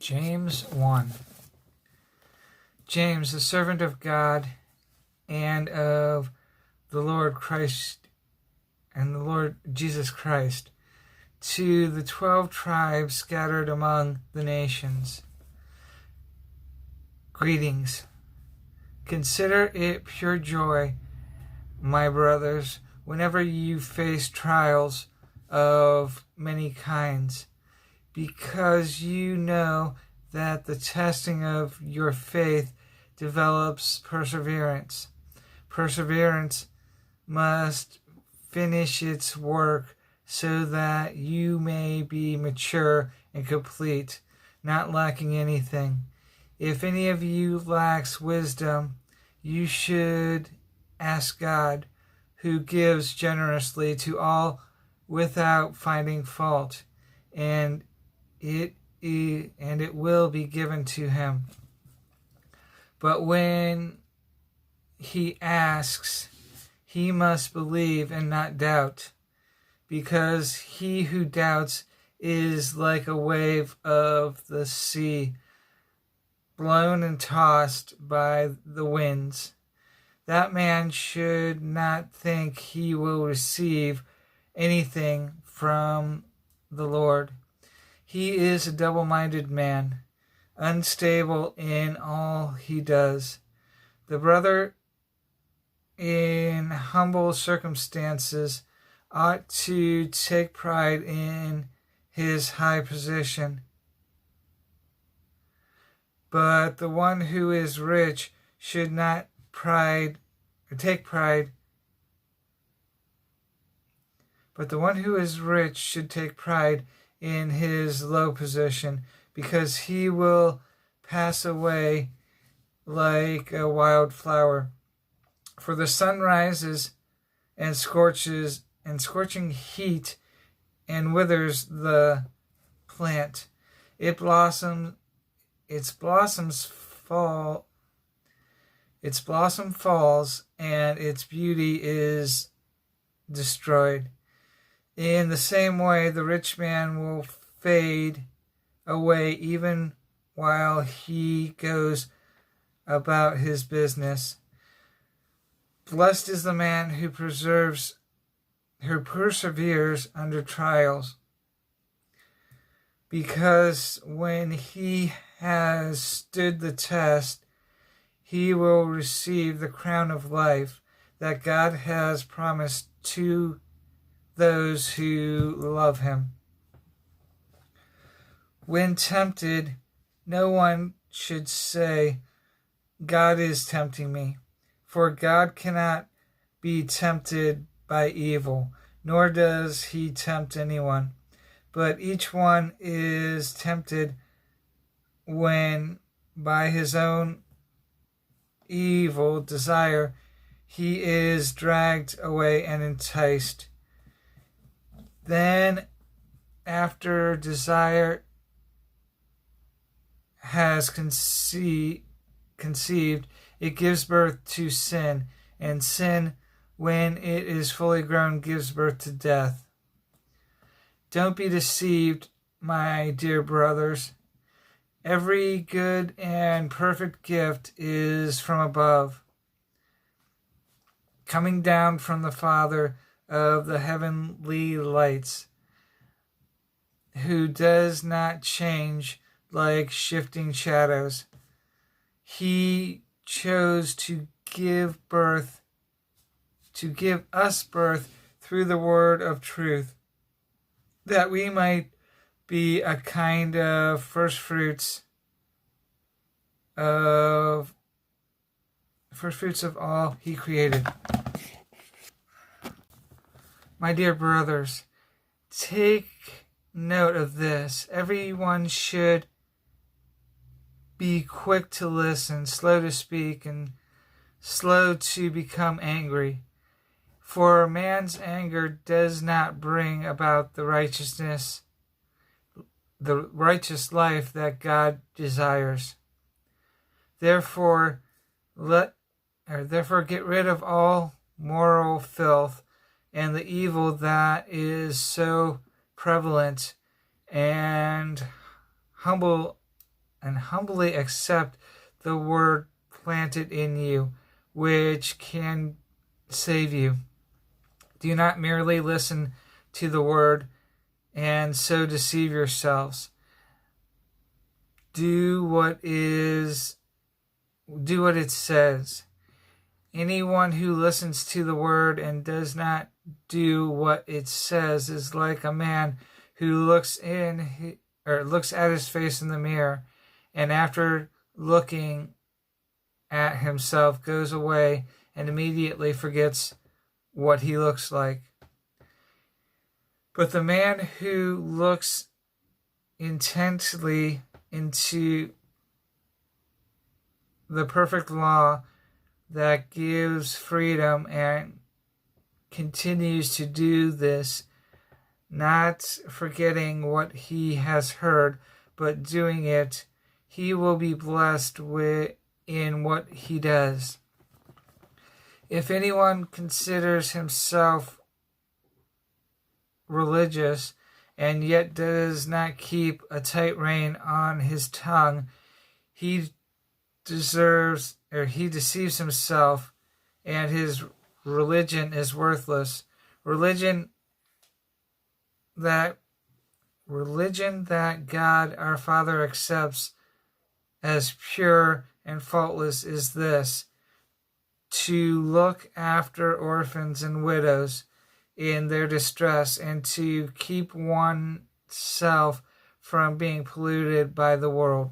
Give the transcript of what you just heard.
James 1. James, the servant of God and of the Lord Christ and the Lord Jesus Christ, to the 12 tribes scattered among the nations. Greetings. Consider it pure joy, my brothers, whenever you face trials of many kinds, because you know that the testing of your faith develops perseverance. Perseverance must finish its work so that you may be mature and complete, not lacking anything. If any of you lacks wisdom, you should ask God, who gives generously to all without finding fault, and it will be given to him. But when he asks, he must believe and not doubt, because he who doubts is like a wave of the sea, blown and tossed by the winds. That man should not think he will receive anything from the Lord. He is a double-minded man, unstable in all he does. The brother in humble circumstances ought to take pride in his high position. But the one who is rich should not take pride. But the one who is rich should take pride in his low position, because he will pass away like a wild flower. For the sun rises and scorches, and scorching heat and withers the plant. Its blossom falls, and its beauty is destroyed. In the same way, the rich man will fade away even while he goes about his business. Blessed is the man who perseveres under trials, because when he has stood the test, he will receive the crown of life that God has promised to those who love him. When tempted, no one should say, God is tempting me, for God cannot be tempted by evil, nor does he tempt anyone. But each one is tempted when by his own evil desire he is dragged away and enticed. Then, after desire has conceived, it gives birth to sin, and sin, when it is fully grown, gives birth to death. Don't be deceived, my dear brothers. Every good and perfect gift is from above, coming down from the Father of the heavenly lights, who does not change like shifting shadows. He chose to give us birth through the word of truth, that we might be a kind of first fruits of all he created. My dear brothers, take note of this. Everyone should be quick to listen, slow to speak, and slow to become angry. For man's anger does not bring about the righteous life that God desires. Therefore, get rid of all moral filth and the evil that is so prevalent, and humble and humbly accept the word planted in you, which can save you. Do not merely listen to the word and so deceive yourselves. Do what it says. Anyone who listens to the word and does not do what it says is like a man who looks at his face in the mirror, and after looking at himself goes away and immediately forgets what he looks like. But the man who looks intently into the perfect law that gives freedom and continues to do this, not forgetting what he has heard, but doing it, he will be blessed in what he does. If anyone considers himself religious and yet does not keep a tight rein on his tongue, he deceives himself, and his religion is worthless. Religion that God our Father accepts as pure and faultless is this: to look after orphans and widows in their distress, and to keep oneself from being polluted by the world.